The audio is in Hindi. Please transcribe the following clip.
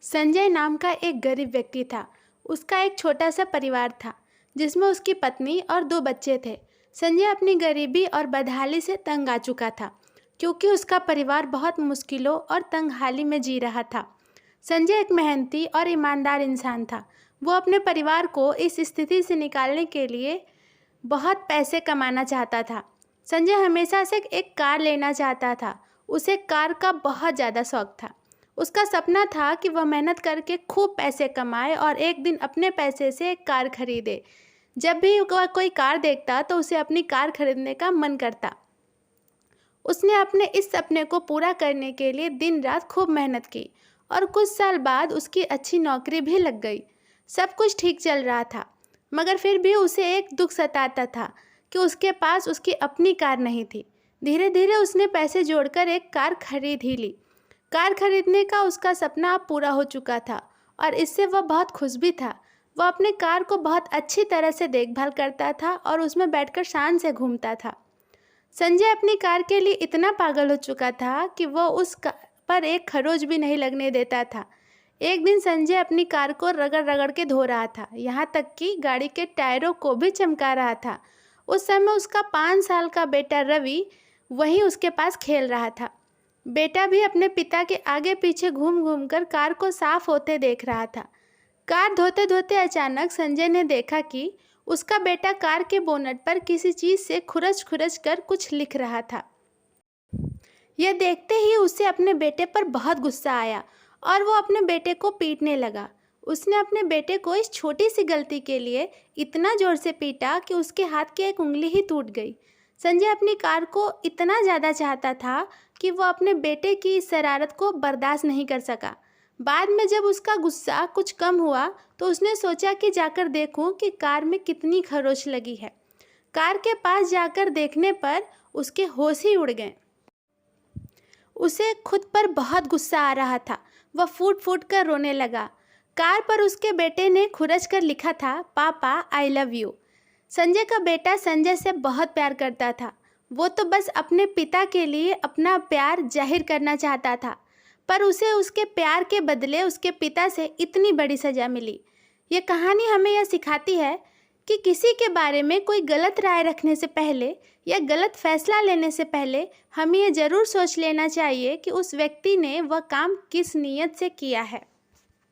संजय नाम का एक गरीब व्यक्ति था। उसका एक छोटा सा परिवार था जिसमें उसकी पत्नी और 2 बच्चे थे। संजय अपनी गरीबी और बदहाली से तंग आ चुका था क्योंकि उसका परिवार बहुत मुश्किलों और तंगहाली में जी रहा था। संजय एक मेहनती और ईमानदार इंसान था। वो अपने परिवार को इस स्थिति से निकालने के लिए बहुत पैसे कमाना चाहता था। संजय हमेशा से एक कार लेना चाहता था। उसे कार का बहुत ज़्यादा शौक था। उसका सपना था कि वह मेहनत करके खूब पैसे कमाए और एक दिन अपने पैसे से एक कार खरीदे। जब भी वह कोई कार देखता तो उसे अपनी कार खरीदने का मन करता। उसने अपने इस सपने को पूरा करने के लिए दिन रात खूब मेहनत की और कुछ साल बाद उसकी अच्छी नौकरी भी लग गई। सब कुछ ठीक चल रहा था, मगर फिर भी उसे एक दुख सताता था कि उसके पास उसकी अपनी कार नहीं थी। धीरे धीरे उसने पैसे जोड़कर एक कार खरीद ही ली। कार खरीदने का उसका सपना अब पूरा हो चुका था और इससे वह बहुत खुश भी था। वह अपने कार को बहुत अच्छी तरह से देखभाल करता था और उसमें बैठकर शान से घूमता था। संजय अपनी कार के लिए इतना पागल हो चुका था कि वह उस पर एक खरोच भी नहीं लगने देता था। एक दिन संजय अपनी कार को रगड़ रगड़ के धो रहा था, यहाँ तक कि गाड़ी के टायरों को भी चमका रहा था। उस समय उसका 5 साल का बेटा रवि वहीं उसके पास खेल रहा था। बेटा भी अपने पिता के आगे पीछे घूम घूम कर कार को साफ होते देख रहा था। कार धोते धोते अचानक संजय ने देखा कि उसका बेटा कार के बोनट पर किसी चीज़ से खुरच खुरच कर कुछ लिख रहा था। यह देखते ही उसे अपने बेटे पर बहुत गुस्सा आया और वो अपने बेटे को पीटने लगा। उसने अपने बेटे को इस छोटी सी गलती के लिए इतना ज़ोर से पीटा कि उसके हाथ की एक उंगली ही टूट गई। संजय अपनी कार को इतना ज़्यादा चाहता था कि वो अपने बेटे की इस शरारत को बर्दाश्त नहीं कर सका। बाद में जब उसका गुस्सा कुछ कम हुआ तो उसने सोचा कि जाकर देखूं कि कार में कितनी खरोच लगी है। कार के पास जाकर देखने पर उसके होश ही उड़ गए। उसे खुद पर बहुत गुस्सा आ रहा था। वह फूट फूट कर रोने लगा। कार पर उसके बेटे ने खुरच कर लिखा था, पापा आई लव यू। संजय का बेटा संजय से बहुत प्यार करता था। वो तो बस अपने पिता के लिए अपना प्यार जाहिर करना चाहता था, पर उसे उसके प्यार के बदले उसके पिता से इतनी बड़ी सज़ा मिली। ये कहानी हमें यह सिखाती है कि किसी के बारे में कोई गलत राय रखने से पहले या गलत फैसला लेने से पहले हमें ये ज़रूर सोच लेना चाहिए कि उस व्यक्ति ने वह काम किस नीयत से किया है।